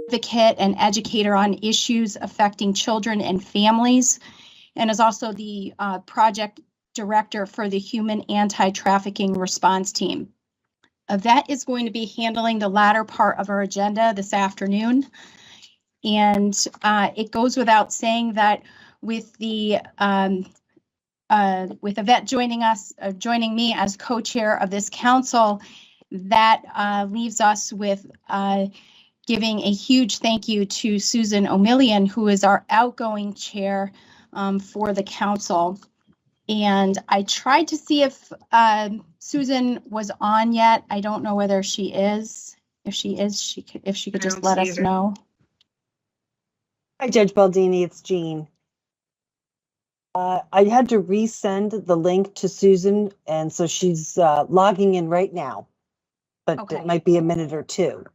advocate and educator on issues affecting children and families, and is also the project director for the Human Anti-Trafficking Response Team. Yvette is going to be handling the latter part of our agenda this afternoon. And it goes without saying that with the with Yvette joining us, joining me as co-chair of this council, that leaves us with giving a huge thank you to Susan O'Million, who is our outgoing chair for the council. And I tried to see if Susan was on yet. I don't know whether she is. If she is, if she could just let us know. Hi, Judge Baldini, it's Jean. I had to resend the link to Susan, and so she's logging in right now, but okay. It might be a minute or two.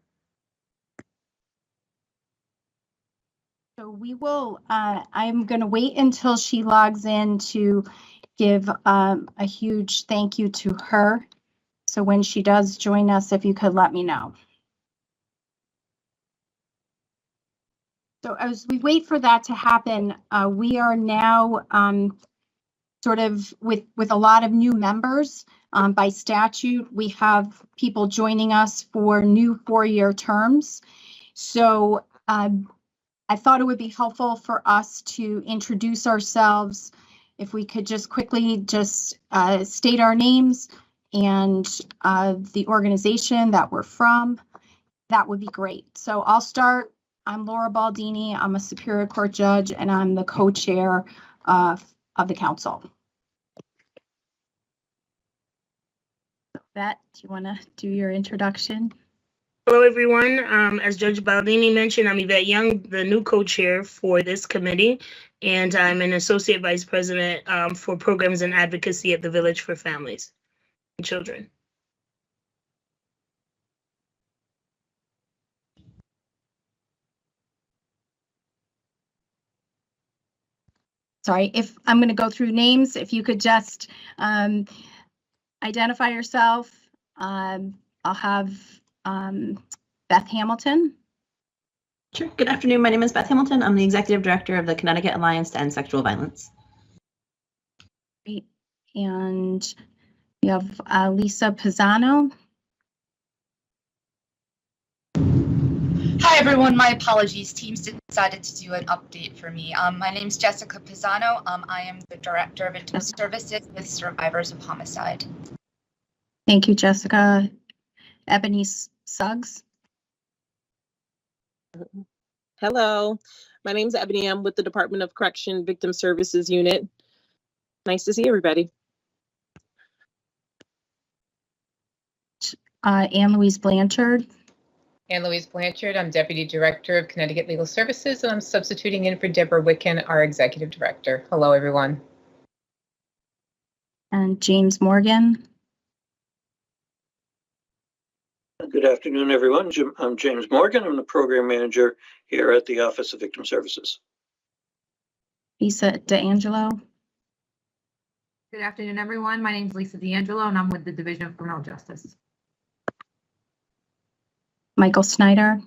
So we will, I'm going to wait until she logs in to give a huge thank you to her. So when she does join us, if you could let me know. So as we wait for that to happen, we are now sort of with a lot of new members. By statute, we have people joining us for new 4-year terms. So I thought it would be helpful for us to introduce ourselves. If we could just quickly just state our names and the organization that we're from, that would be great. So I'll start. I'm Laura Baldini. I'm a Superior Court judge, and I'm the co-chair of the council. Yvette, do you want to do your introduction? Hello, everyone. As Judge Baldini mentioned, I'm Yvette Young, the new co-chair for this committee, and I'm an associate vice president for programs and advocacy at the Village for Families and Children. Sorry, if I'm going to go through names, if you could just identify yourself. I'll have Beth Hamilton. Sure. Good afternoon. My name is Beth Hamilton. I'm the executive director of the Connecticut Alliance to End Sexual Violence. Great. And we have Lisa Pisano. Hi, everyone. My apologies. Teams decided to do an update for me. My name is Jessica Pisano. I am the Director of Intimate Services with Survivors of Homicide. Thank you, Jessica. Ebony Suggs. Hello, my name is Ebony. I'm with the Department of Correction Victim Services Unit. Nice to see everybody. Anne Louise Blanchard. Anne Louise Blanchard. I'm Deputy Director of Connecticut Legal Services, and I'm substituting in for Deborah Wicken, our Executive Director. Hello, everyone. And James Morgan. Good afternoon, everyone. I'm James Morgan. I'm the Program Manager here at the Office of Victim Services. Lisa D'Angelo. Good afternoon, everyone. My name is Lisa D'Angelo, and I'm with the Division of Criminal Justice. Michael Snyder.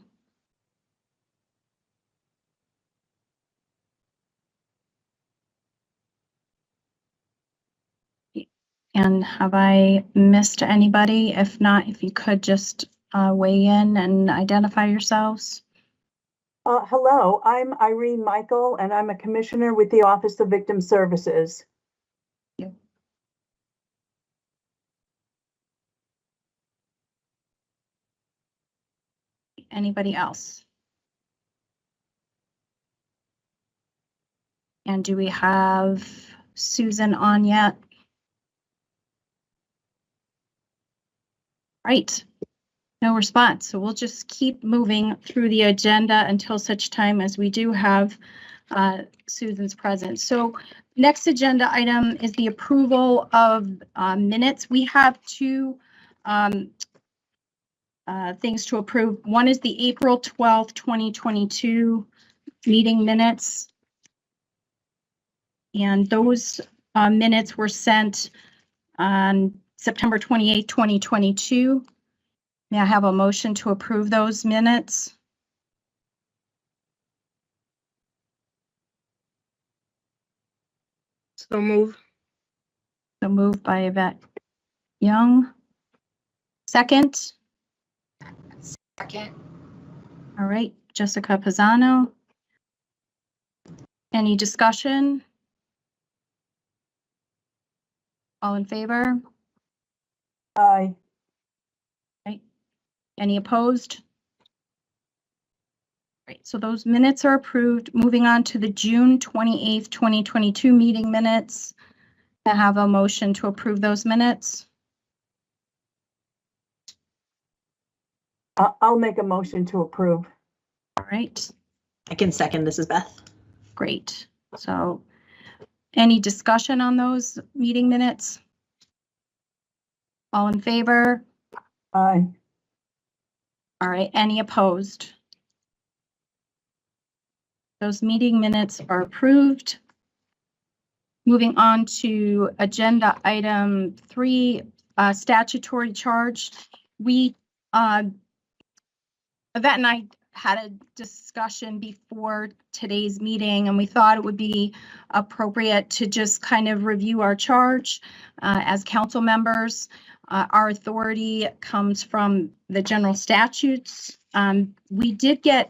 And have I missed anybody? If not, if you could just weigh in and identify yourselves. Hello, I'm Irene Michael, and I'm a commissioner with the Office of Victim Services. Thank you. Anybody else? And do we have Susan on yet? Right, no response. So we'll just keep moving through the agenda until such time as we do have Susan's presence. So next agenda item is the approval of minutes. We have two things to approve. One is the April 12th, 2022 meeting minutes. And those minutes were sent on September 28, 2022. May I have a motion to approve those minutes? So move. So moved by Yvette Young. Second. Second. All right, Jessica Pisano. Any discussion? All in favor? Aye. Any opposed? Right, so those minutes are approved. Moving on to the June 28th, 2022 meeting minutes. I have a motion to approve those minutes. I'll make a motion to approve. All right, I can second. This is Beth. great. So any discussion on those meeting minutes? All in favor? Aye. All right, any opposed? Those meeting minutes are approved. Moving on to agenda item 3, statutory charge. We, Yvette and I had a discussion before today's meeting, and we thought it would be appropriate to just kind of review our charge as council members. Our authority comes from the general statutes. We did get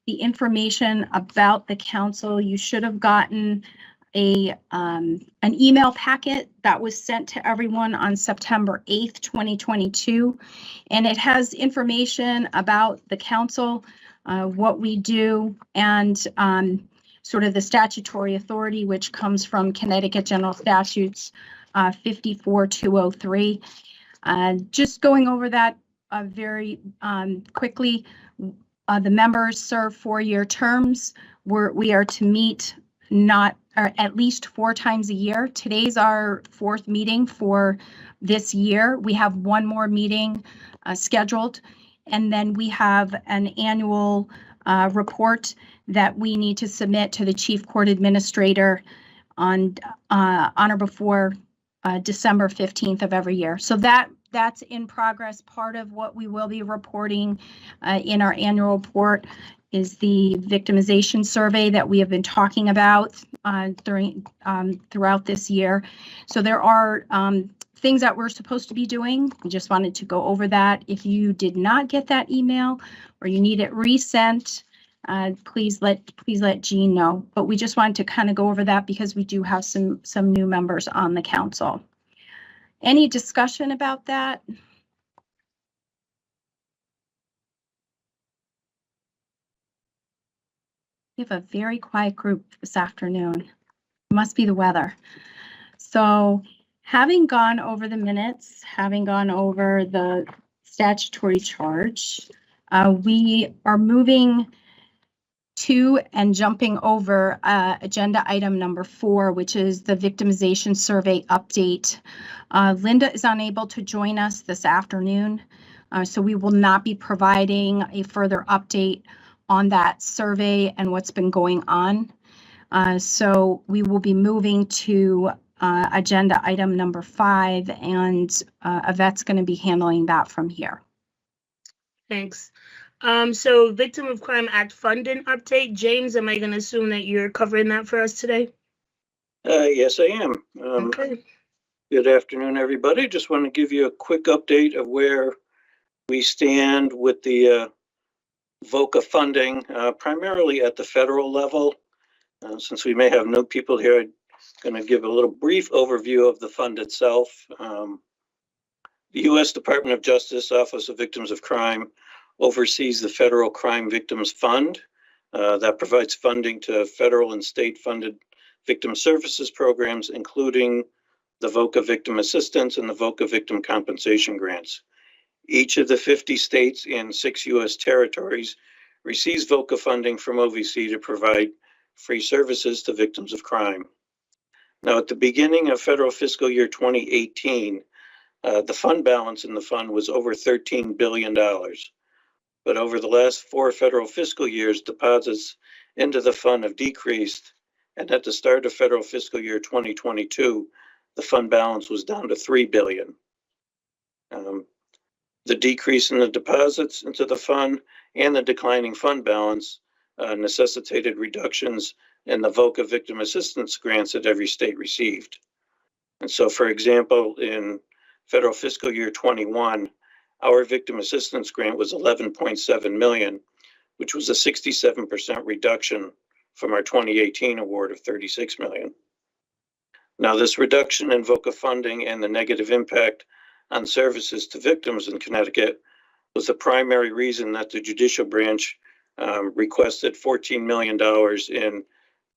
the information about the council. You should have gotten an email packet that was sent to everyone on September 8th, 2022. And it has information about the council, what we do, and sort of the statutory authority, which comes from Connecticut General Statutes 54203. Just going over that very quickly, the members serve 4-year terms. We are to meet or at least 4 times a year. Today's our 4th meeting for this year. We have 1 more meeting scheduled, and then we have an annual report that we need to submit to the Chief Court Administrator on or before December 15th of every year. So that's in progress. Part of what we will be reporting in our annual report is the victimization survey that we have been talking about throughout this year. So there are things that we're supposed to be doing. We just wanted to go over that. If you did not get that email or you need it resent, please let Jean know. But we just wanted to kind of go over that because we do have some new members on the council. Any discussion about that? We have a very quiet group this afternoon. It must be the weather. So having gone over the minutes, having gone over the statutory charge, we are moving to and jumping over agenda item number 4, which is the victimization survey update. Linda is unable to join us this afternoon, so we will not be providing a further update on that survey and what's been going on. So we will be moving to agenda item number 5, and Yvette's going to be handling that from here. Thanks. So Victim of Crime Act funding update. James, am I going to assume that you're covering that for us today? Yes, I am. Okay. Good afternoon, everybody. Just want to give you a quick update of where we stand with the VOCA funding, primarily at the federal level. Since we may have new people here, I'm going to give a little brief overview of the fund itself. The U.S. Department of Justice Office of Victims of Crime oversees the Federal Crime Victims Fund that provides funding to federal and state-funded victim services programs, including the VOCA Victim Assistance and the VOCA Victim Compensation Grants. Each of the 50 states and 6 U.S. territories receives VOCA funding from OVC to provide free services to victims of crime. Now, at the beginning of federal fiscal year 2018, the fund balance in the fund was over $13 billion. But over the last 4 federal fiscal years, deposits into the fund have decreased. And at the start of federal fiscal year 2022, the fund balance was down to $3 billion. The decrease in the deposits into the fund and the declining fund balance necessitated reductions and the VOCA victim assistance grants that every state received. And so, for example, in federal fiscal year 21, our victim assistance grant was 11.7 million, which was a 67% reduction from our 2018 award of 36 million. Now, this reduction in VOCA funding and the negative impact on services to victims in Connecticut was the primary reason that the judicial branch requested $14 million in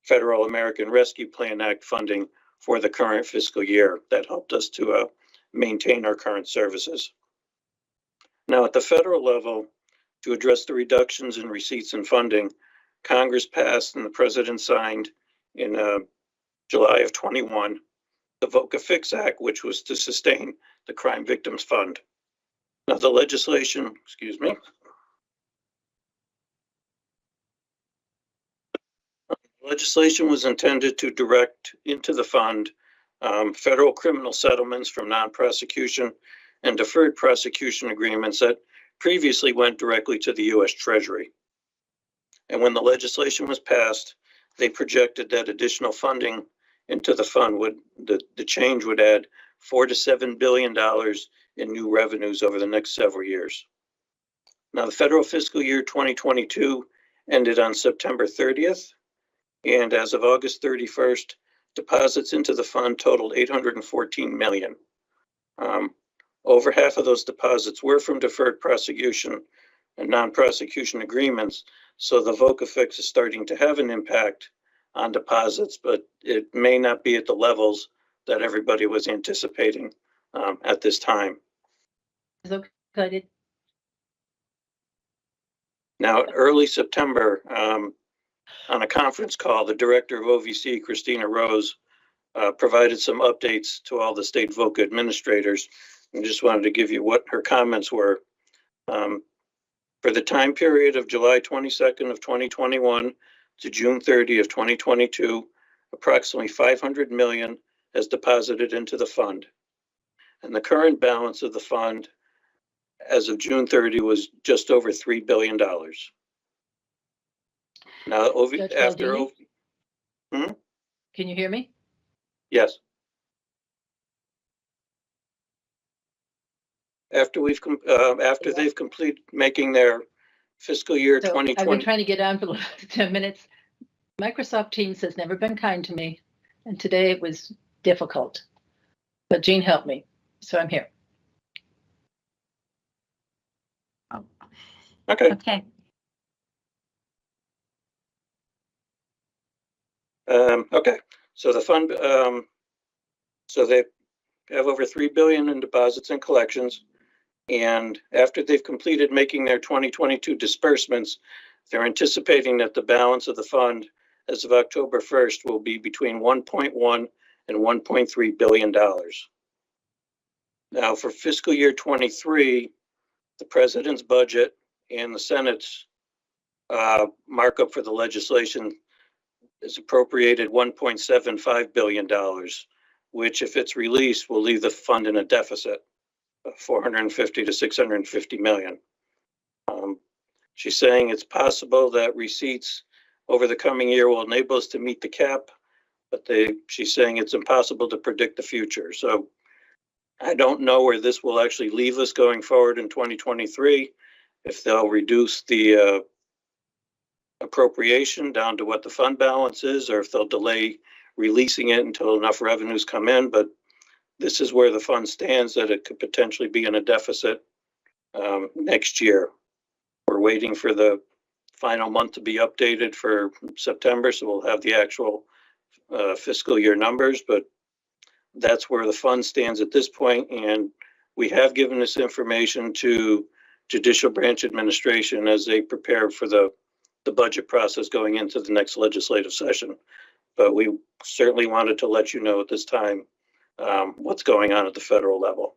Federal American Rescue Plan Act funding for the current fiscal year. That helped us to maintain our current services. Now, at the federal level, to address the reductions in receipts and funding, Congress passed and the President signed in July of 21, the VOCA Fix Act, which was to sustain the Crime Victims Fund. Now, the legislation, legislation was intended to direct into the fund federal criminal settlements from non-prosecution and deferred prosecution agreements that previously went directly to the U.S. Treasury. And when the legislation was passed, they projected that additional funding into the fund the change would add $4 to $7 billion in new revenues over the next several years. Now, the federal fiscal year 2022 ended on September 30th, and as of August 31st, deposits into the fund totaled $814 million. Over half of those deposits were from deferred prosecution and non-prosecution agreements, so the VOCA fix is starting to have an impact on deposits, but it may not be at the levels that everybody was anticipating at this time. Now, early September, on a conference call, the director of OVC, Christina Rose, provided some updates to all the state VOCA administrators, and just wanted to give you what her comments were. For the time period of July 22nd of 2021 to June 30 of 2022, approximately 500 million has deposited into the fund. And the current balance of the fund as of June 30 was just over $3 billion. Now, Can you hear me? Yes. After they've completed making their fiscal year 2020. I've been trying to get on for the last 10 minutes. Microsoft Teams has never been kind to me, and today it was difficult. But Jean helped me, so I'm here. Oh. Okay. Okay. Okay. So the fund, so they have over $3 billion in deposits and collections. And after they've completed making their 2022 disbursements, they're anticipating that the balance of the fund as of October 1st will be between 1.1 and $1.3 billion. Now, for fiscal year 23, the president's budget and the Senate's markup for the legislation is appropriated $1.75 billion, which, if it's released, will leave the fund in a deficit of 450 to 650 million. She's saying it's possible that receipts over the coming year will enable us to meet the cap, but she's saying it's impossible to predict the future. So I don't know where this will actually leave us going forward in 2023, if they'll reduce the appropriation down to what the fund balance is, or if they'll delay releasing it until enough revenues come in. But this is where the fund stands, that it could potentially be in a deficit next year. We're waiting for the final month to be updated for September, so we'll have the actual fiscal year numbers, but that's where the fund stands at this point. And we have given this information to Judicial Branch Administration as they prepare for the budget process going into the next legislative session. But we certainly wanted to let you know at this time what's going on at the federal level.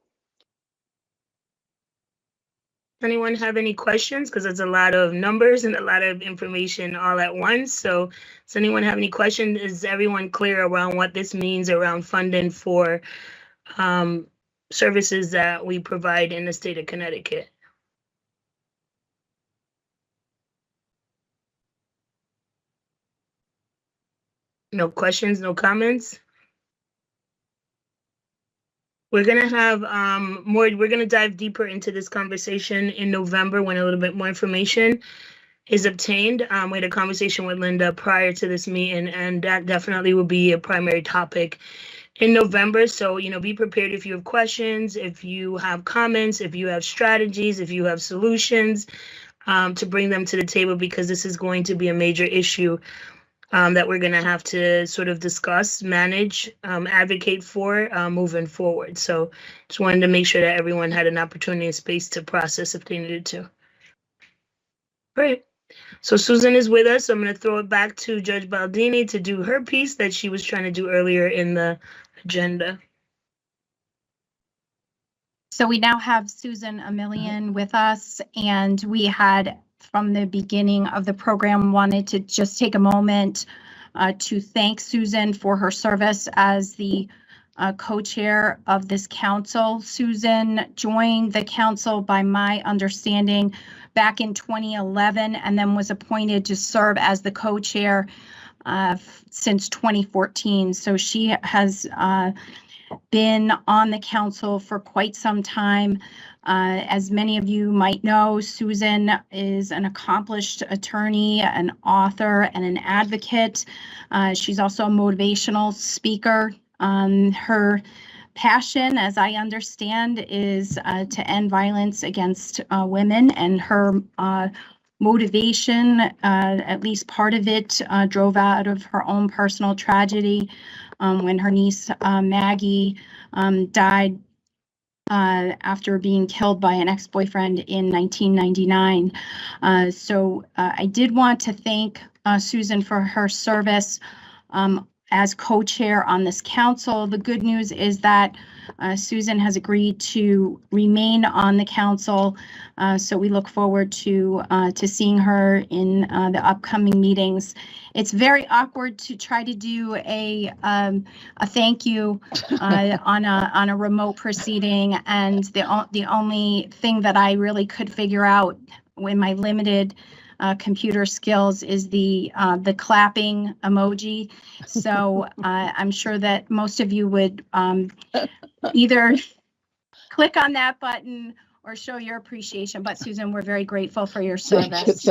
Anyone have any questions? Because it's a lot of numbers and a lot of information all at once. So does anyone have any questions? Is everyone clear around what this means around funding for services that we provide in the state of Connecticut? No questions, no comments? We're gonna have we're gonna dive deeper into this conversation in November when a little bit more information is obtained. We had a conversation with Linda prior to this meeting, and that definitely will be a primary topic in November. So, be prepared if you have questions, if you have comments, if you have strategies, if you have solutions, to bring them to the table, because this is going to be a major issue that we're going to have to sort of discuss, manage, advocate for moving forward. So just wanted to make sure that everyone had an opportunity and space to process if they needed to. Great. So Susan is with us. So I'm going to throw it back to Judge Baldini to do her piece that she was trying to do earlier in the agenda. So we now have Susan Emilian with us, and we had from the beginning of the program wanted to just take a moment to thank Susan for her service as the co-chair of this council. Susan joined the council, by my understanding, back in 2011, and then was appointed to serve as the co-chair since 2014. So she has been on the council for quite some time. As many of you might know, Susan is an accomplished attorney, an author, and an advocate. She's also a motivational speaker. Her passion, as I understand, is to end violence against women, and her motivation, at least part of it, drove out of her own personal tragedy when her niece Maggie died after being killed by an ex-boyfriend in 1999. So I did want to thank Susan for her service as co-chair on this council. The good news is that Susan has agreed to remain on the council, so we look forward to seeing her in the upcoming meetings. It's very awkward to try to do a thank you on a remote proceeding, and the only thing that I really could figure out with my limited computer skills is the clapping emoji. So I'm sure that most of you would either click on that button or show your appreciation. But Susan, we're very grateful for your service.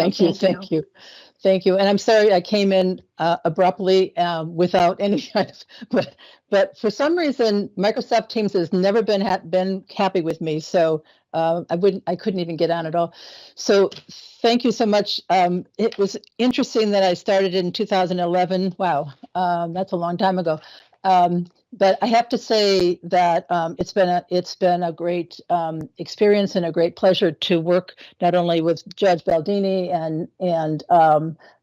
Thank you. And I'm sorry I came in abruptly without any kind of, but for some reason Microsoft Teams has never been happy with me. So I couldn't even get on at all. So thank you so much. It was interesting that I started in 2011. Wow, that's a long time ago. But I have to say that it's been a great experience and a great pleasure to work not only with Judge Baldini and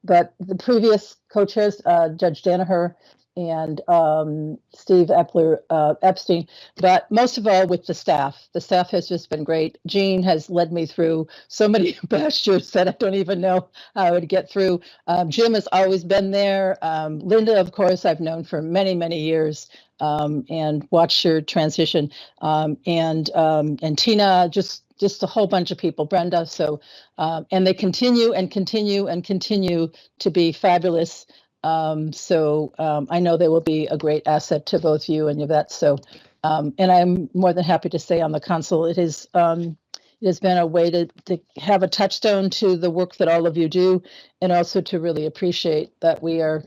but the previous co-chairs, Judge Danaher and Steve Epstein, but most of all with the staff. The staff has just been great. Jean has led me through so many pastures that I don't even know how I would get through. Jim has always been there. Linda, of course, I've known for many, many years and watched her transition. And Tina, just a whole bunch of people, Brenda. So, and they continue to be fabulous. So I know they will be a great asset to both you and Yvette. So, and I'm more than happy to stay on the council. It has been a way to have a touchstone to the work that all of you do, and also to really appreciate that we are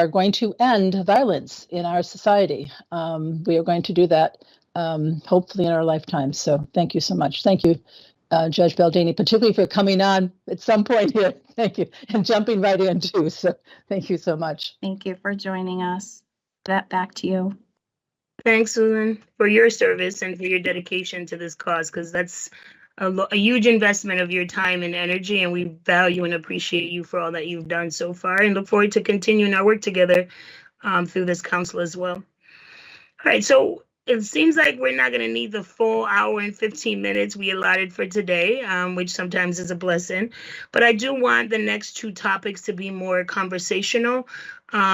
going to end violence in our society. We are going to do that hopefully in our lifetime. So thank you so much. Thank you, Judge Baldini, particularly for coming on at some point here. Thank you. And jumping right in too. So thank you so much. Thank you for joining us. Back to you. Thanks, Susan, for your service and for your dedication to this cause, because that's a huge investment of your time and energy, and we value and appreciate you for all that you've done so far, and look forward to continuing our work together through this council as well. All right, so it seems like we're not going to need the full hour and 15 minutes we allotted for today, which sometimes is a blessing. But I do want the next two topics to be more conversational.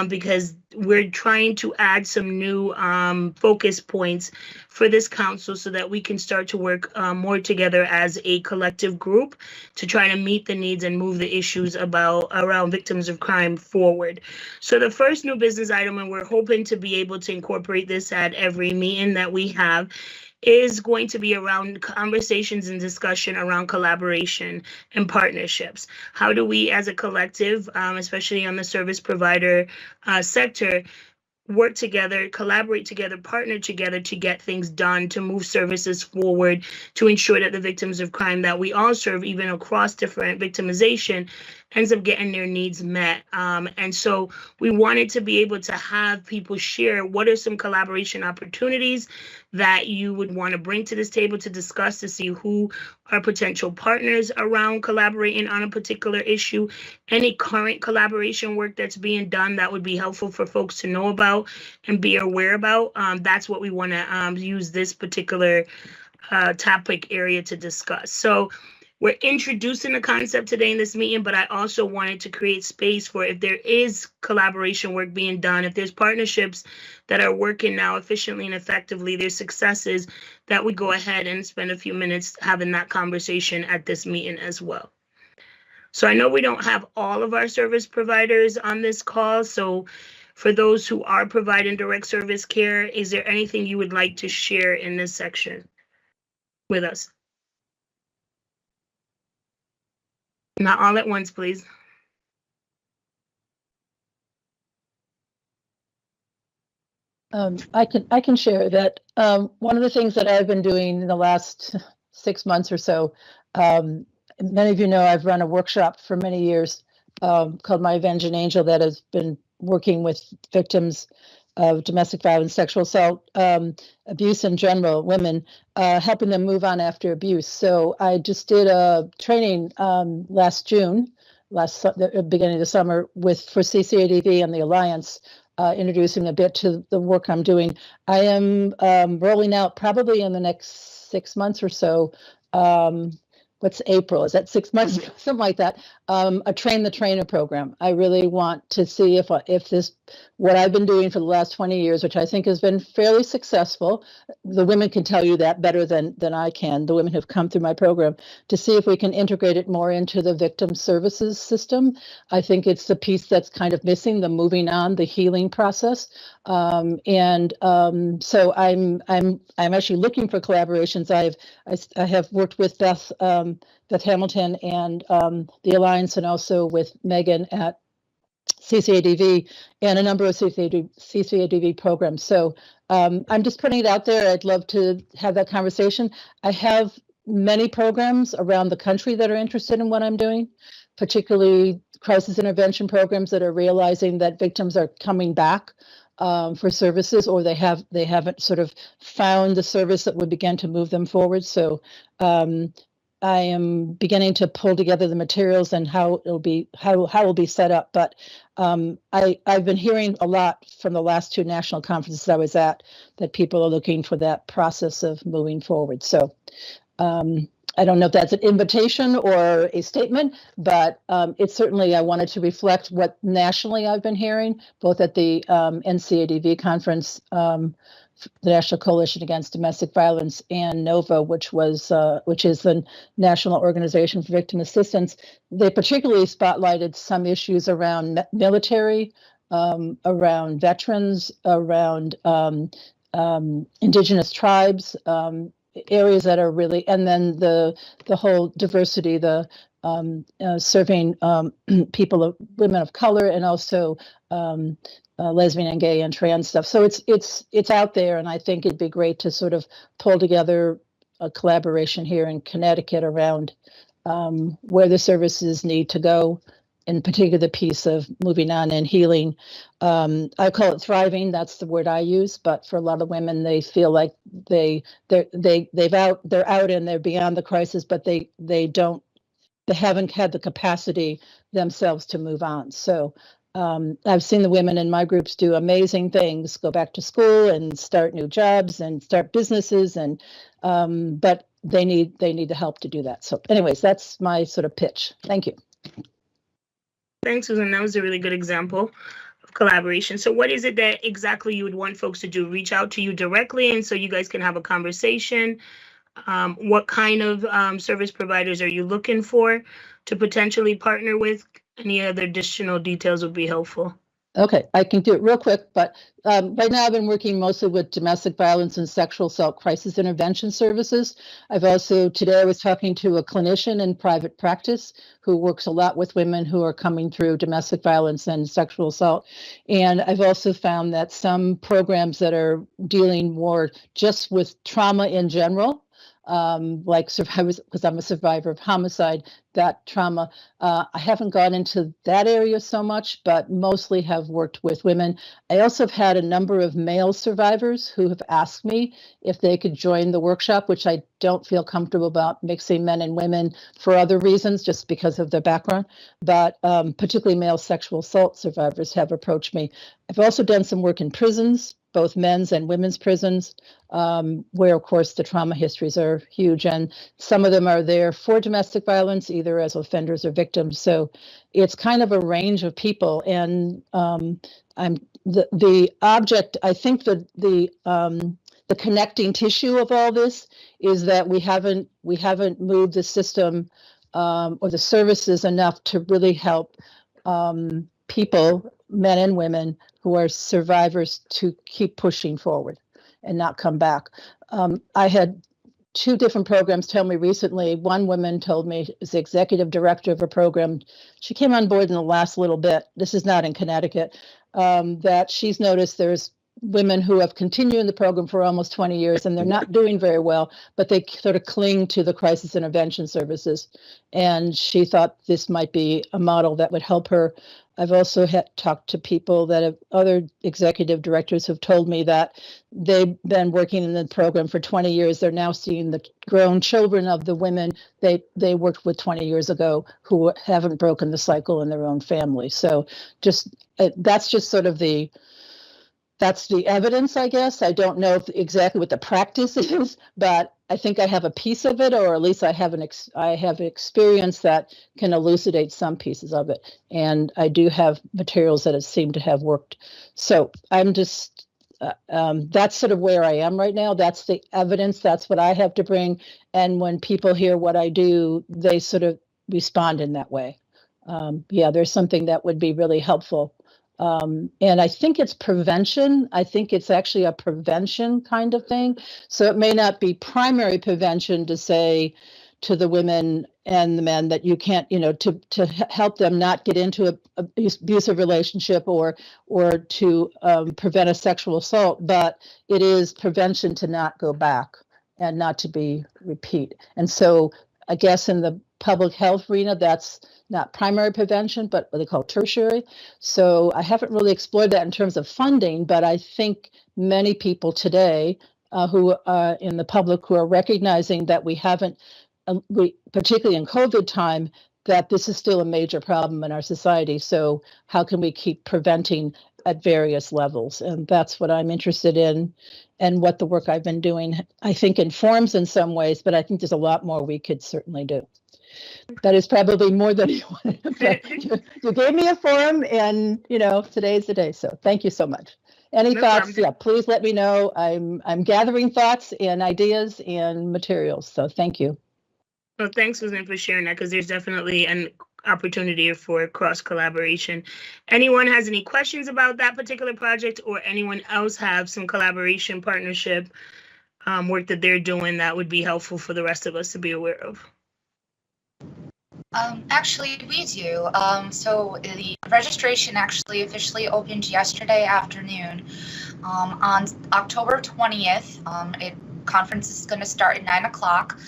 because we're trying to add some new focus points for this council so that we can start to work more together as a collective group to try to meet the needs and move the issues around victims of crime forward. So the first new business item, and we're hoping to be able to incorporate this at every meeting that we have, is going to be around conversations and discussion around collaboration and partnerships. How do we as a collective, especially on the service provider sector, work together, collaborate together, partner together to get things done, to move services forward, to ensure that the victims of crime that we all serve, even across different victimization, ends up getting their needs met. And so we wanted to be able to have people share what are some collaboration opportunities that you would want to bring to this table to discuss, to see who are potential partners around collaborating on a particular issue. Any current collaboration work that's being done that would be helpful for folks to know about and be aware about. That's what we want to use this particular topic area to discuss. So we're introducing the concept today in this meeting, but I also wanted to create space for, if there is collaboration work being done, if there's partnerships that are working now efficiently and effectively, there's successes, that we go ahead and spend a few minutes having that conversation at this meeting as well. So I know we don't have all of our service providers on this call. So for those who are providing direct service care, is there anything you would like to share in this section with us? Not all at once, please. I can share that one of the things that I've been doing in the last 6 months or so, many of you know I've run a workshop for many years called My Avenging Angel that has been working with victims of domestic violence, sexual assault, abuse in general, women, helping them move on after abuse. So I just did a training last June, the beginning of the summer, for CCADV and the Alliance, introducing a bit to the work I'm doing. I am rolling out probably in the next 6 months or so. What's April? Is that 6 months? Something like that. A train the trainer program. I really want to see if this, what I've been doing for the last 20 years, which I think has been fairly successful. The women can tell you that better than I can. The women who've come through my program, to see if we can integrate it more into the victim services system. I think it's the piece that's kind of missing, the moving on, the healing process. So I'm actually looking for collaborations. I have worked with Beth Hamilton and the Alliance, and also with Megan at CCADV and a number of CCADV programs. So I'm just putting it out there. I'd love to have that conversation. I have many programs around the country that are interested in what I'm doing, particularly crisis intervention programs that are realizing that victims are coming back for services, or they haven't sort of found the service that would begin to move them forward. So I am beginning to pull together the materials and how it'll be set up. But I've been hearing a lot from the last 2 national conferences I was at that people are looking for that process of moving forward. So I don't know if that's an invitation or a statement, but it's certainly, I wanted to reflect what nationally I've been hearing, both at the NCADV conference, the National Coalition Against Domestic Violence, and NOVA, which is the National Organization for Victim Assistance. They particularly spotlighted some issues around military, around veterans, around indigenous tribes, areas that are really, and then the whole diversity, the serving people, women of color, and also lesbian and gay and trans stuff. So it's out there, and I think it'd be great to sort of pull together a collaboration here in Connecticut around where the services need to go, in particular the piece of moving on and healing. I call it thriving. That's the word I use. But for a lot of women, they feel like they're out and they're beyond the crisis, but they haven't had the capacity themselves to move on. So I've seen the women in my groups do amazing things, go back to school and start new jobs and start businesses, and but they need the help to do that. So anyways, that's my sort of pitch. Thank you. Thanks, Susan. That was a really good example collaboration. So what is it that exactly you would want folks to do? Reach out to you directly, and so you guys can have a conversation? What kind of service providers are you looking for to potentially partner with? Any other additional details would be helpful. Okay, I can do it real quick, but right now I've been working mostly with domestic violence and sexual assault crisis intervention services. Today I was talking to a clinician in private practice who works a lot with women who are coming through domestic violence and sexual assault. And I've also found that some programs that are dealing more just with trauma in general, like survivors, because I'm a survivor of homicide, that trauma. I haven't gone into that area so much, but mostly have worked with women. I also have had a number of male survivors who have asked me if they could join the workshop, which I don't feel comfortable about mixing men and women for other reasons, just because of their background. But particularly male sexual assault survivors have approached me. I've also done some work in prisons, both men's and women's prisons, where, of course, the trauma histories are huge. And some of them are there for domestic violence, either as offenders or victims. So it's kind of a range of people. And the object, I think the connecting tissue of all this is that we haven't moved the system or the services enough to really help people, men and women, who are survivors to keep pushing forward and not come back. I had 2 different programs tell me recently. One woman told me, as the executive director of a program, she came on board in the last little bit, this is not in Connecticut, that she's noticed there's women who have continued in the program for almost 20 years and they're not doing very well, but they sort of cling to the crisis intervention services. And she thought this might be a model that would help her. I've also talked to people that have, other executive directors have told me that they've been working in the program for 20 years. They're now seeing the grown children of the women they worked with 20 years ago who haven't broken the cycle in their own family. So that's just sort of that's the evidence, I guess. I don't know exactly what the practice is, but I think I have a piece of it, or at least I have experience that can elucidate some pieces of it. And I do have materials that seem to have worked. So I'm just, that's sort of where I am right now. That's the evidence. That's what I have to bring. And when people hear what I do, they sort of respond in that way. Yeah, there's something that would be really helpful. And I think it's prevention. I think it's actually a prevention kind of thing. So it may not be primary prevention to say to the women and the men that you can't, to help them not get into an abusive relationship or to prevent a sexual assault, but it is prevention to not go back and not to be repeat. And so I guess in the public health arena, that's not primary prevention, but what they call tertiary. So I haven't really explored that in terms of funding, but I think many people today who are in the public who are recognizing that we haven't, particularly in COVID time, that this is still a major problem in our society. So how can we keep preventing at various levels? And that's what I'm interested in, and what the work I've been doing, I think, informs in some ways, but I think there's a lot more we could certainly do. That is probably more than you wanted. You gave me a forum, and today's the day. So thank you so much. Any thoughts? Yeah, please let me know. I'm gathering thoughts and ideas and materials. So thank you. Well, thanks, Susan, for sharing that, because there's definitely an opportunity for cross collaboration. Anyone has any questions about that particular project, or anyone else have some collaboration partnership work that they're doing that would be helpful for the rest of us to be aware of? Actually, we do. So the registration actually officially opened yesterday afternoon. On October 20th, conference is going to start at 9 o'clock.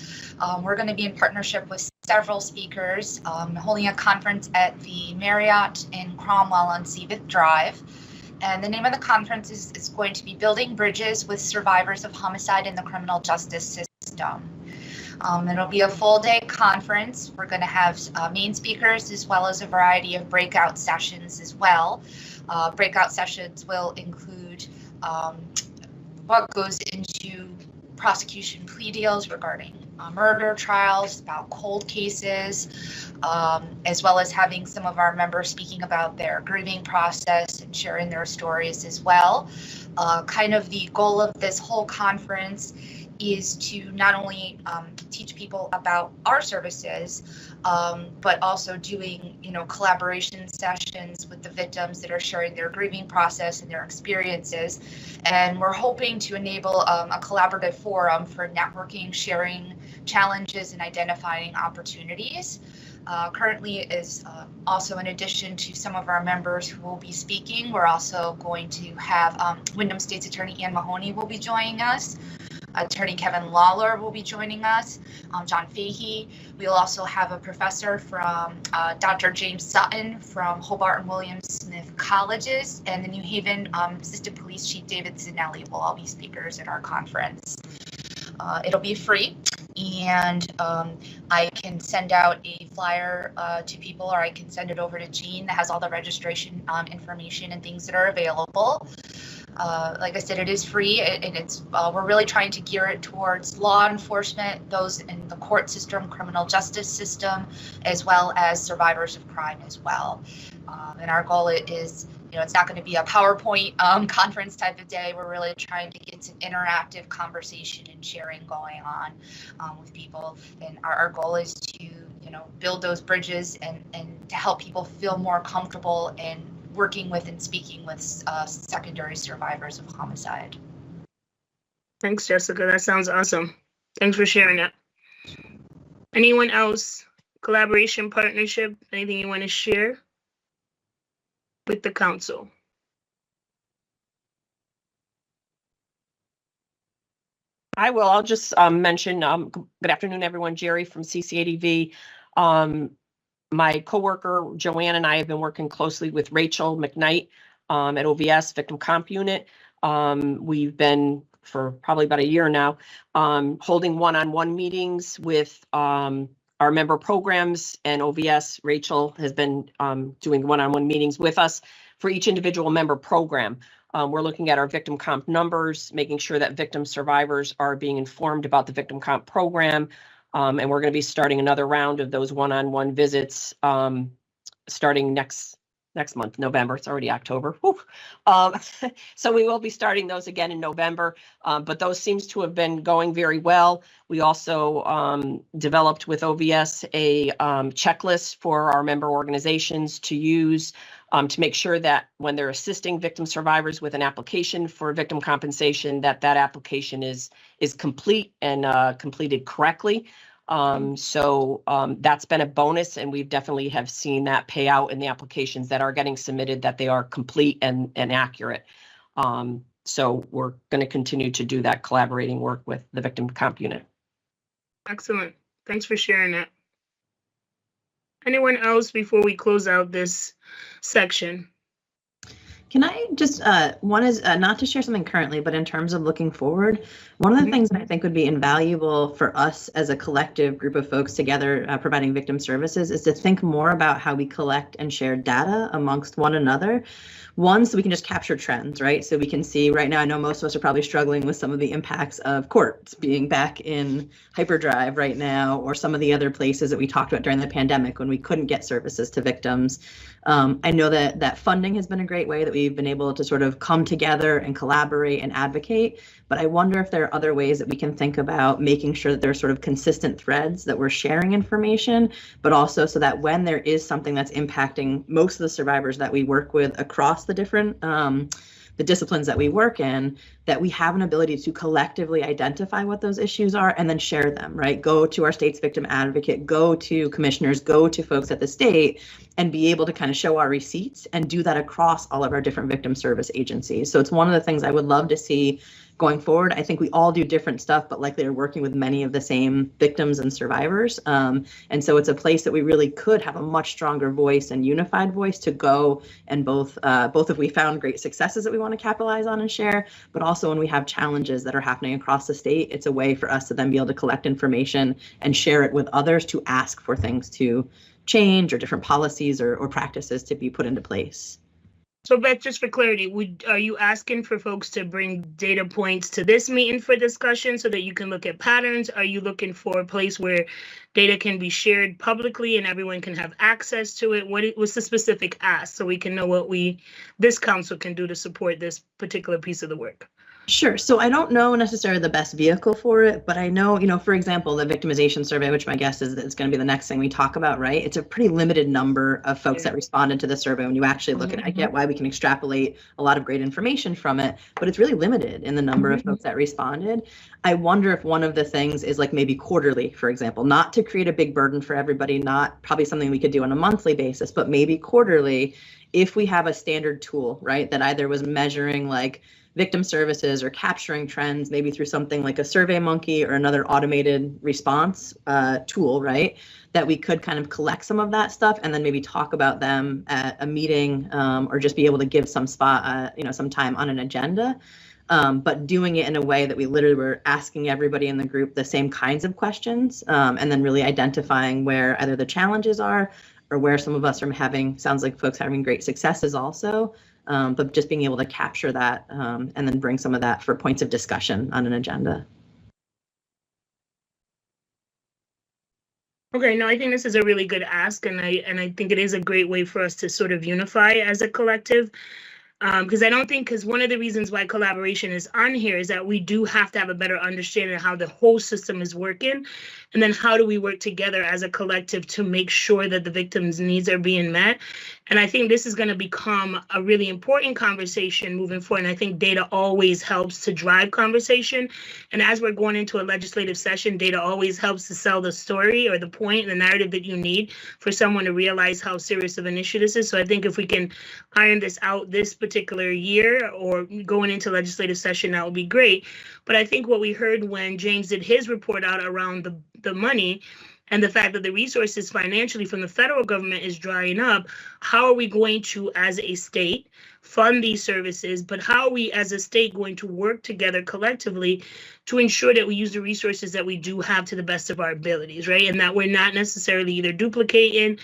We're going to be in partnership with several speakers, holding a conference at the Marriott in Cromwell on Seavith Drive. And the name of the conference is going to be Building Bridges with Survivors of Homicide in the Criminal Justice System. It'll be a full-day conference. We're going to have main speakers as well as a variety of breakout sessions as well. Breakout sessions will include what goes into prosecution plea deals regarding murder trials, about cold cases, as well as having some of our members speaking about their grieving process and sharing their stories as well. Kind of the goal of this whole conference is to not only teach people about our services, but also doing, collaboration sessions with the victims that are sharing their grieving process and their experiences. And we're hoping to enable a collaborative forum for networking, sharing challenges, and identifying opportunities. Currently is also, in addition to some of our members who will be speaking, we're also going to have Wyndham State's Attorney Ann Mahoney will be joining us. Attorney Kevin Lawler will be joining us, John Fahey. We'll also have a professor from Dr. James Sutton from Hobart and William Smith Colleges, and the New Haven Assistant Police Chief David Zinelli will all be speakers at our conference. It'll be free, and I can send out a flyer to people, or I can send it over to Jean that has all the registration information and things that are available. Like I said, it is free, and it's we're really trying to gear it towards law enforcement, those in the court system, criminal justice system, as well as survivors of crime as well. And our goal is, it's not going to be a PowerPoint conference type of day. We're really trying to get some interactive conversation and sharing going on with people. And our goal is to, build those bridges and to help people feel more comfortable in working with and speaking with secondary survivors of homicide. Thanks, Jessica. That sounds awesome. Thanks for sharing that. Anyone else? Collaboration, partnership, anything you want to share with the council? I will. I'll just mention, good afternoon, everyone. Jerry from CCADV. My coworker, Joanne, and I have been working closely with Rachel McKnight at OVS Victim Comp Unit. We've been, for probably about a year now, holding one-on-one meetings with our member programs, and OVS, Rachel, has been doing one-on-one meetings with us for each individual member program. We're looking at our victim comp numbers, making sure that victim survivors are being informed about the victim comp program. And we're going to be starting another round of those one-on-one visits starting next month, November. It's already October. So we will be starting those again in November, but those seems to have been going very well. We also developed with OVS a checklist for our member organizations to use to make sure that when they're assisting victim survivors with an application for victim compensation, that application is complete and completed correctly. So that's been a bonus, and we definitely have seen that pay out in the applications that are getting submitted, that they are complete and accurate. So we're going to continue to do that collaborating work with the Victim Comp Unit. Excellent. Thanks for sharing that. Anyone else before we close out this section? Can I just, one is not to share something currently, but in terms of looking forward, one of the things that I think would be invaluable for us as a collective group of folks together providing victim services is to think more about how we collect and share data amongst one another. One, so we can just capture trends, right? So we can see right now, I know most of us are probably struggling with some of the impacts of courts being back in hyperdrive right now, or some of the other places that we talked about during the pandemic when we couldn't get services to victims. I know that funding has been a great way that we've been able to sort of come together and collaborate and advocate, but I wonder if there are other ways that we can think about making sure that there's sort of consistent threads that we're sharing information, but also so that when there is something that's impacting most of the survivors that we work with across the different the disciplines that we work in, that we have an ability to collectively identify what those issues are and then share them, right? Go to our state's victim advocate, go to commissioners, go to folks at the state, and be able to kind of show our receipts and do that across all of our different victim service agencies. So it's one of the things I would love to see going forward. I think we all do different stuff, but likely are working with many of the same victims and survivors. And so it's a place that we really could have a much stronger voice and unified voice to go, and both if we found great successes that we want to capitalize on and share, but also when we have challenges that are happening across the state, it's a way for us to then be able to collect information and share it with others to ask for things to change or different policies or practices to be put into place. So Beth, just for clarity, are you asking for folks to bring data points to this meeting for discussion so that you can look at patterns? Are you looking for a place where data can be shared publicly and everyone can have access to it? What's the specific ask so we can know what this council can do to support this particular piece of the work? Sure. So I don't know necessarily the best vehicle for it, but I know, for example, the victimization survey, which my guess is going to be the next thing we talk about, right? It's a pretty limited number of folks that responded to the survey. When you actually look at it, I get why we can extrapolate a lot of great information from it, but it's really limited in the number of folks that responded. I wonder if one of the things is like maybe quarterly, for example, not to create a big burden for everybody, not probably something we could do on a monthly basis, but maybe quarterly, if we have a standard tool, right, that either was measuring like victim services or capturing trends, maybe through something like a SurveyMonkey or another automated response tool, right? That we could kind of collect some of that stuff and then maybe talk about them at a meeting or just be able to give some spot, some time on an agenda. But doing it in a way that we literally were asking everybody in the group the same kinds of questions and then really identifying where either the challenges are or where some of us are having, sounds like folks having great successes also. But just being able to capture that and then bring some of that for points of discussion on an agenda. Okay, no, I think this is a really good ask, and I think it is a great way for us to sort of unify as a collective. Because one of the reasons why collaboration is on here is that we do have to have a better understanding of how the whole system is working. And then how do we work together as a collective to make sure that the victims' needs are being met? And I think this is going to become a really important conversation moving forward. And I think data always helps to drive conversation. And as we're going into a legislative session, data always helps to sell the story or the point, the narrative that you need for someone to realize how serious of an issue this is. So I think if we can iron this out this particular year or going into legislative session, that would be great. But I think what we heard when James did his report out around the money and the fact that the resources financially from the federal government is drying up, how are we going to, as a state, fund these services, but how are we as a state going to work together collectively to ensure that we use the resources that we do have to the best of our abilities, right? And that we're not necessarily either duplicating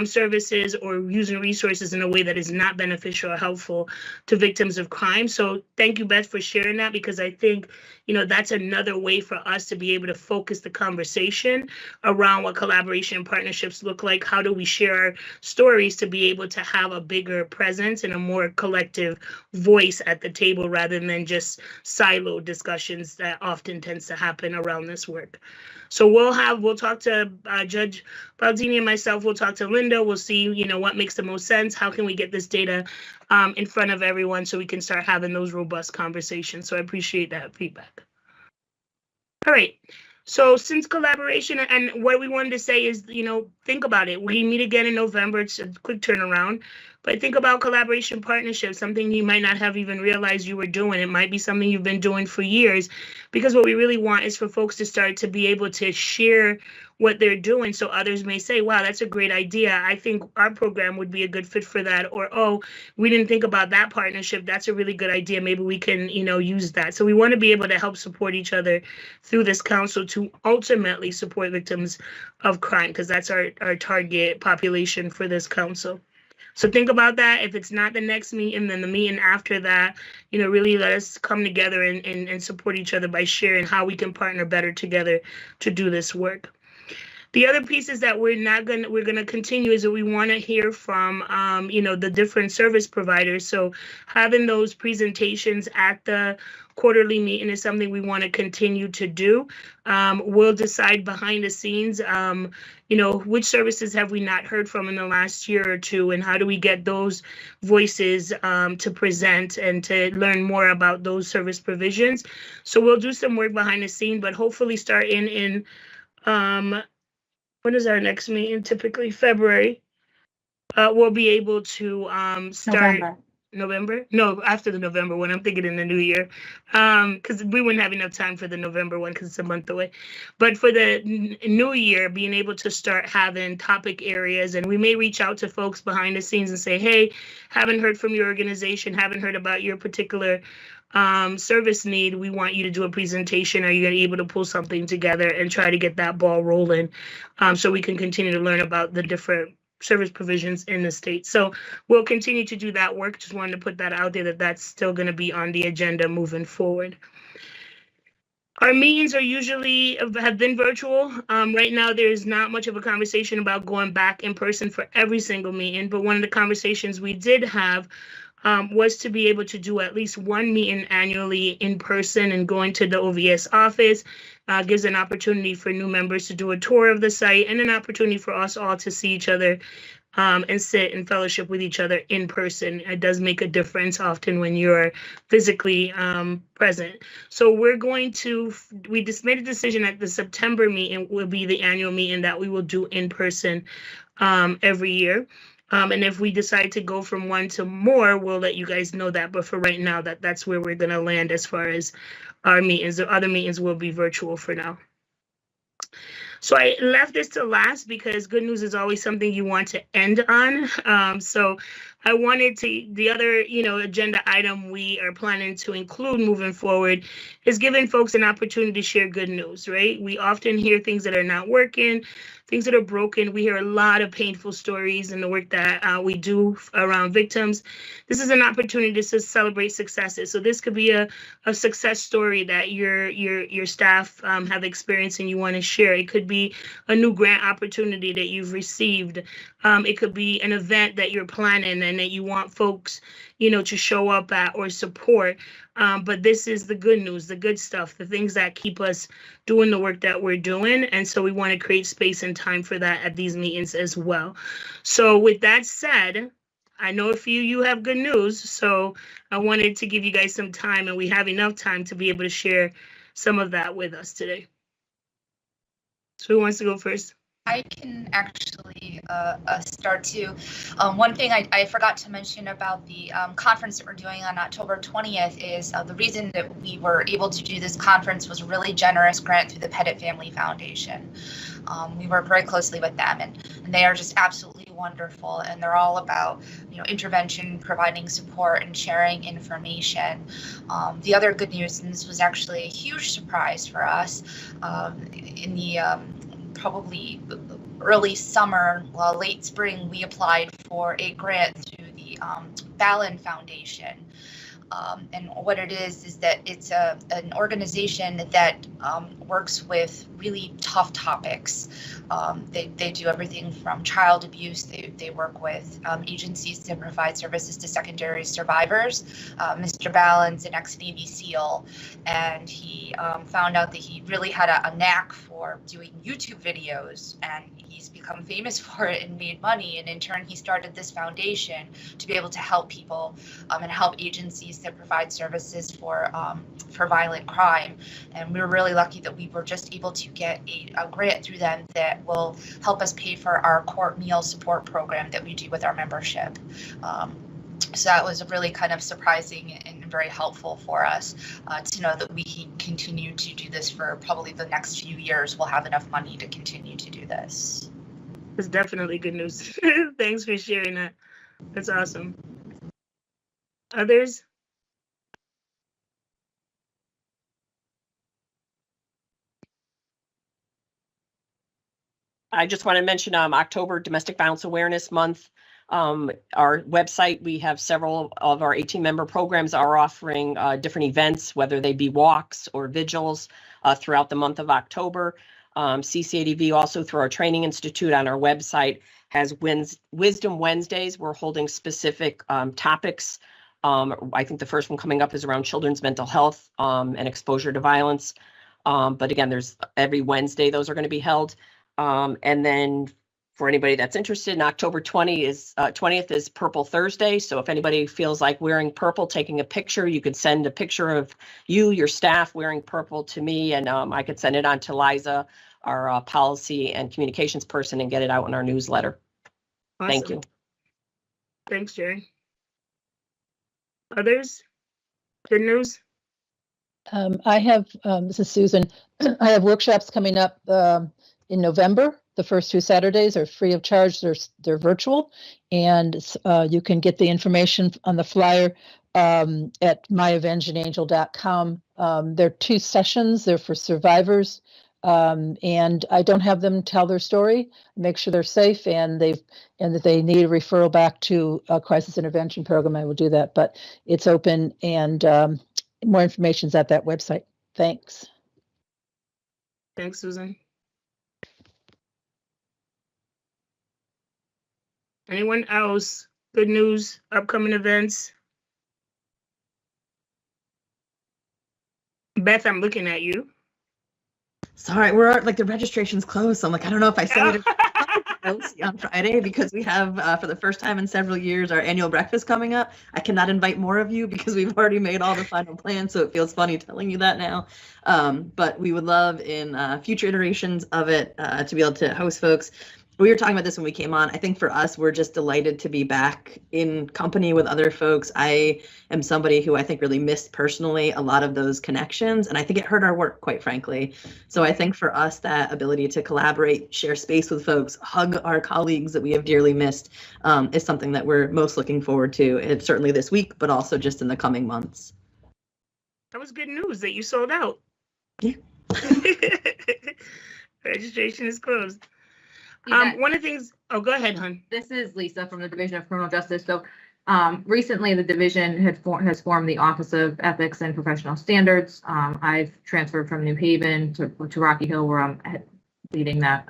services or using resources in a way that is not beneficial or helpful to victims of crime. So thank you, Beth, for sharing that, because I think, that's another way for us to be able to focus the conversation around what collaboration and partnerships look like. How do we share our stories to be able to have a bigger presence and a more collective voice at the table rather than just siloed discussions that often tends to happen around this work. So we'll talk to Judge Baldini and myself. We'll talk to Linda. We'll see, what makes the most sense. How can we get this data in front of everyone so we can start having those robust conversations? So I appreciate that feedback. All right. So since collaboration and what we wanted to say is, think about it. We meet again in November. It's a quick turnaround. But think about collaboration partnerships, something you might not have even realized you were doing. It might be something you've been doing for years, because what we really want is for folks to start to be able to share what they're doing so others may say, wow, that's a great idea. I think our program would be a good fit for that. Or, oh, we didn't think about that partnership. That's a really good idea. Maybe we can, use that. So we want to be able to help support each other through this council to ultimately support victims of crime, because that's our target population for this council. So think about that. If it's not the next meeting, then the meeting after that, really let us come together and support each other by sharing how we can partner better together to do this work. The other pieces that we're going to continue is that we want to hear from, the different service providers. So having those presentations at the quarterly meeting is something we want to continue to do. We'll decide behind the scenes, which services have we not heard from in the last year or two, and how do we get those voices to present and to learn more about those service provisions. So we'll do some work behind the scene, but hopefully starting in when is our next meeting? Typically February. We'll be able to start November? No, after the November one. I'm thinking in the new year, because we wouldn't have enough time for the November one because it's a month away. But for the new year, being able to start having topic areas, and we may reach out to folks behind the scenes and say, hey, haven't heard from your organization, haven't heard about your particular service need. We want you to do a presentation. Are you going to be able to pull something together and try to get that ball rolling so we can continue to learn about the different service provisions in the state. So we'll continue to do that work. Just wanted to put that out there, that that's still going to be on the agenda moving forward. Our meetings are usually have been virtual. Right now, there's not much of a conversation about going back in person for every single meeting, but one of the conversations we did have was to be able to do at least one meeting annually in person, and going to the OVS office gives an opportunity for new members to do a tour of the site, and an opportunity for us all to see each other and sit and fellowship with each other in person. It does make a difference often when you're physically present. So we just made a decision that the September meeting will be the annual meeting that we will do in person every year. And if we decide to go from one to more, we'll let you guys know that. But for right now, that's where we're going to land as far as our meetings. The other meetings will be virtual for now. So I left this to last because good news is always something you want to end on. So I wanted to, the other, agenda item we are planning to include moving forward is giving folks an opportunity to share good news, right? We often hear things that are not working, things that are broken. We hear a lot of painful stories in the work that we do around victims. This is an opportunity to celebrate successes. So this could be a success story that your staff have experienced and you want to share. It could be a new grant opportunity that you've received. It could be an event that you're planning and that you want folks, to show up at or support. But this is the good news, the good stuff, the things that keep us doing the work that we're doing. And so we want to create space and time for that at these meetings as well. So with that said, I know a few of you have good news, so I wanted to give you guys some time, and we have enough time to be able to share some of that with us today. So who wants to go first? I can actually start too. One thing I forgot to mention about the conference that we're doing on October 20th is the reason that we were able to do this conference was a really generous grant through the Pettit Family Foundation. We work very closely with them, and they are just absolutely wonderful, and they're all about intervention, providing support, and sharing information. The other good news, and this was actually a huge surprise for us, in the probably early summer, late spring, we applied for a grant through the Ballin Foundation. And what it is that it's an organization that works with really tough topics. They do everything from child abuse. They work with agencies to provide services to secondary survivors. Mr. Ballin's an ex-Navy SEAL, and he found out that he really had a knack for doing YouTube videos, and he's become famous for it and made money. And in turn, he started this foundation to be able to help people and help agencies that provide services for violent crime. And we were really lucky that we were just able to get a grant through them that will help us pay for our court meal support program that we do with our membership. So that was really kind of surprising and very helpful for us to know that we can continue to do this for probably the next few years. We'll have enough money to continue to do this. It's definitely good news. Thanks for sharing that. That's awesome. Others? I just want to mention October Domestic Violence Awareness Month. Our website, we have several of our 18-member programs are offering different events, whether they be walks or vigils throughout the month of October. CCADV also, through our training institute on our website, has Wisdom Wednesdays. We're holding specific topics. I think the first one coming up is around children's mental health and exposure to violence. But again, there's every Wednesday those are going to be held. And then for anybody that's interested, October 20th is Purple Thursday. So if anybody feels like wearing purple, taking a picture, you could send a picture of your staff wearing purple to me, and I could send it on to Liza, our policy and communications person, and get it out in our newsletter. Awesome. Thank you. Thanks, Jerry. Others? Good news? I have, this is Susan, I have workshops coming up in November. The first 2 Saturdays are free of charge. They're virtual, and you can get the information on the flyer at myavengeangel.com. There are 2 sessions. They're for survivors and I don't have them tell their story, make sure they're safe and that they need a referral back to a crisis intervention program, I will do that. But it's open, and more information is at that website. Thanks. Thanks, Susan. Anyone else? Good news, upcoming events? Beth, I'm looking at you. Sorry, we're like the registration's closed, so I'm like, I don't know if I said it on Friday because we have for the first time in several years our annual breakfast coming up. I cannot invite more of you because we've already made all the final plans, so it feels funny telling you that now. But we would love in future iterations of it to be able to host folks. We were talking about this when we came on. I think for us, we're just delighted to be back in company with other folks. I am somebody who I think really missed personally a lot of those connections, and I think it hurt our work, quite frankly. So I think for us, that ability to collaborate, share space with folks, hug our colleagues that we have dearly missed is something that we're most looking forward to, and certainly this week, but also just in the coming months. That was good news that you sold out. Yeah. Registration is closed. One of the things, oh, go ahead, hon. This is Lisa from the Division of Criminal Justice. So recently the division has formed the Office of Ethics and Professional Standards. I've transferred from New Haven to Rocky Hill, where I'm leading that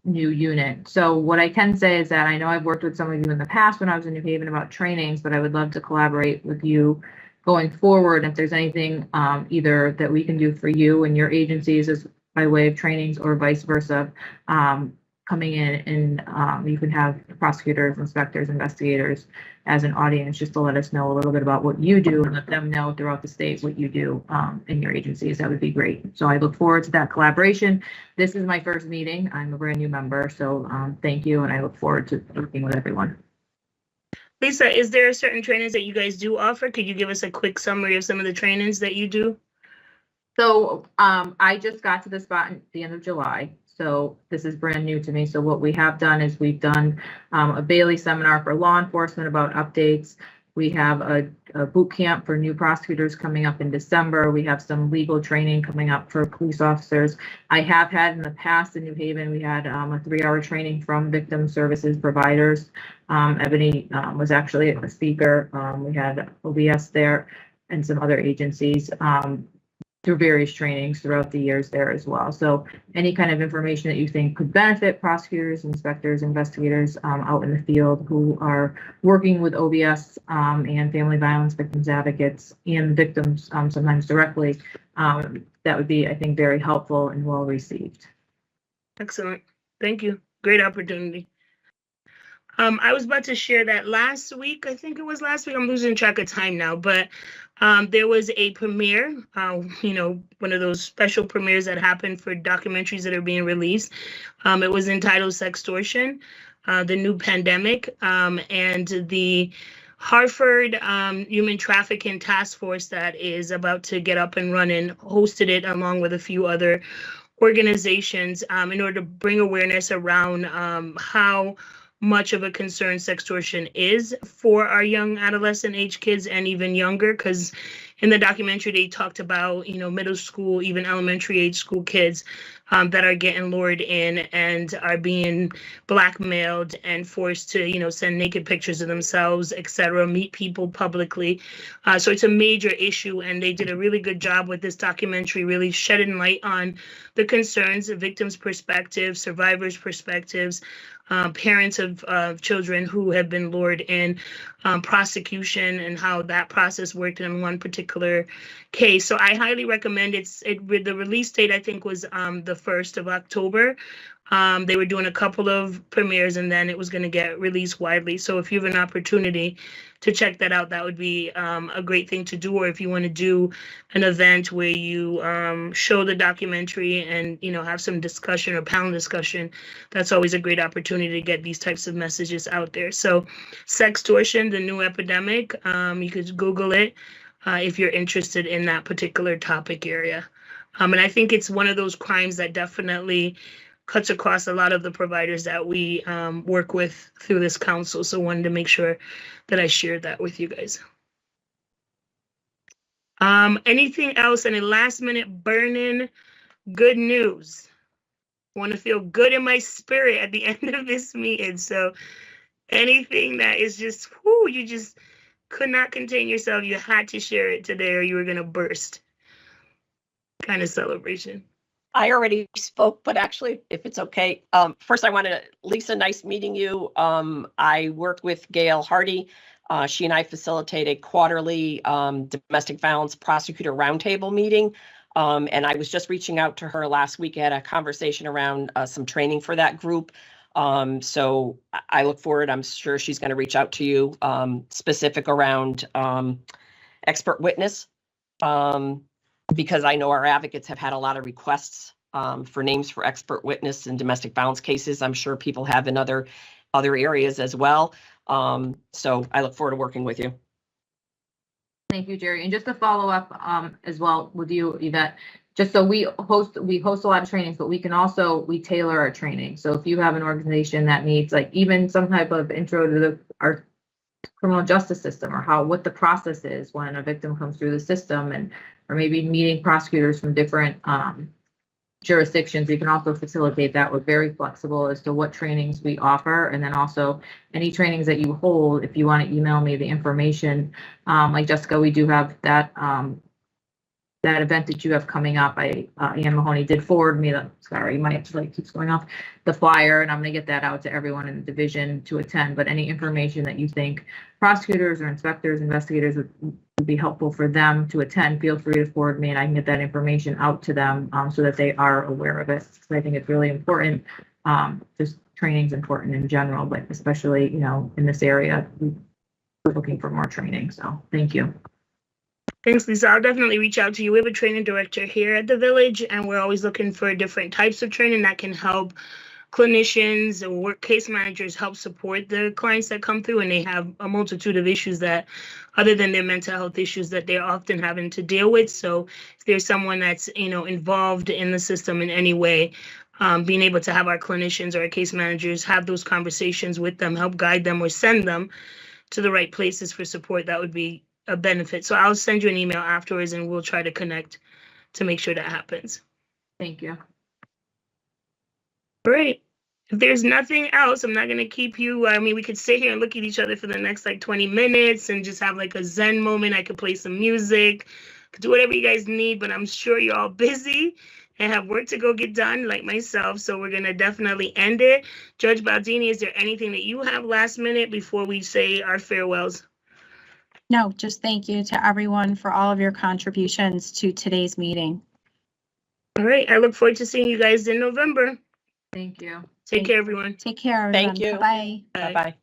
new unit. So what I can say is that I know I've worked with some of you in the past when I was in New Haven about trainings, but I would love to collaborate with you going forward. If there's anything either that we can do for you and your agencies as by way of trainings or vice versa, coming in and you can have prosecutors, inspectors, investigators as an audience just to let us know a little bit about what you do and let them know throughout the state what you do in your agencies. That would be great. So I look forward to that collaboration. This is my first meeting. I'm a brand new member, so thank you, and I look forward to working with everyone. Lisa, is there certain trainings that you guys do offer? Could you give us a quick summary of some of the trainings that you do? So I just got to the spot at the end of July. So this is brand new to me. So what we have done is we've done a Bailey seminar for law enforcement about updates. We have a boot camp for new prosecutors coming up in December. We have some legal training coming up for police officers. I have had in the past in New Haven, we had a 3-hour training from victim services providers. Ebony was actually a speaker. We had OBS there and some other agencies. Through various trainings throughout the years there as well. So any kind of information that you think could benefit prosecutors, inspectors, investigators out in the field who are working with OBS and family violence victims advocates and victims sometimes directly, that would be, I think, very helpful and well received. Excellent. Thank you. Great opportunity. I was about to share that last week. I think it was last week. I'm losing track of time now, but there was a premiere, one of those special premieres that happen for documentaries that are being released. It was entitled Sextortion, the New Pandemic, and the Hartford Human Trafficking Task Force that is about to get up and running hosted it along with a few other organizations in order to bring awareness around how much of a concern sextortion is for our young adolescent age kids and even younger, because in the documentary they talked about middle school, even elementary age school kids that are getting lured in and are being blackmailed and forced to send naked pictures of themselves, etc., meet people publicly. So it's a major issue, and they did a really good job with this documentary, really shedding light on the concerns, the victims' perspectives, survivors' perspectives, parents of children who have been lured in, prosecution, and how that process worked in one particular case. So I highly recommend it. The release date, I think, was the 1st of October. They were doing a couple of premieres and then it was going to get released widely. So if you have an opportunity to check that out, that would be a great thing to do. Or if you want to do an event where you show the documentary and have some discussion or panel discussion, that's always a great opportunity to get these types of messages out there. So Sextortion, the New Epidemic, you could Google it if you're interested in that particular topic area. And I think it's one of those crimes that definitely cuts across a lot of the providers that we work with through this council. So wanted to make sure that I shared that with you guys. Anything else? Any last minute burning good news? Want to feel good in my spirit at the end of this meeting. So anything that is just, whoo, you just could not contain yourself. You had to share it today or you were going to burst. Kind of celebration. I already spoke, but actually, if it's okay, first I want to, Lisa, nice meeting you. I worked with Gail Hardy. She and I facilitate a quarterly domestic violence prosecutor roundtable meeting. And I was just reaching out to her last week. I had a conversation around some training for that group. So I look forward. I'm sure she's going to reach out to you specific around expert witness. Because I know our advocates have had a lot of requests for names for expert witness in domestic violence cases. I'm sure people have in other areas as well. So I look forward to working with you. Thank you, Jerry. And just to follow up as well with you, Yvette, just so we host a lot of trainings, but we tailor our training. So if you have an organization that needs like even some type of intro to our criminal justice system or what the process is when a victim comes through the system or maybe meeting prosecutors from different jurisdictions, we can also facilitate that. We're very flexible as to what trainings we offer. And then also any trainings that you hold, if you want to email me the information, like Jessica, we do have that event that you have coming up. Ann Mahoney did forward me my light keeps going off, the flyer, and I'm going to get that out to everyone in the division to attend. But any information that you think prosecutors or inspectors, investigators would be helpful for them to attend, feel free to forward me and I can get that information out to them so that they are aware of it. So I think it's really important. Just training is important in general, but especially, in this area, we're looking for more training. So thank you. Thanks, Lisa. I'll definitely reach out to you. We have a training director here at the Village, and we're always looking for different types of training that can help clinicians or case managers help support the clients that come through, and they have a multitude of issues that, other than their mental health issues, that they're often having to deal with. So if there's someone that's, involved in the system in any way, being able to have our clinicians or our case managers have those conversations with them, help guide them or send them to the right places for support, that would be a benefit. So I'll send you an email afterwards and we'll try to connect to make sure that happens. Thank you. Great. If there's nothing else, I'm not going to keep you. I mean, we could sit here and look at each other for the next 20 minutes and just have a Zen moment. I could play some music, could do whatever you guys need, but I'm sure you're all busy and have work to go get done like myself. So we're going to definitely end it. Judge Baldini, is there anything that you have last minute before we say our farewells? No, just thank you to everyone for all of your contributions to today's meeting. All right. I look forward to seeing you guys in November. Thank you. Take care, everyone. Take care, everyone. Thank you. Bye. Bye-bye.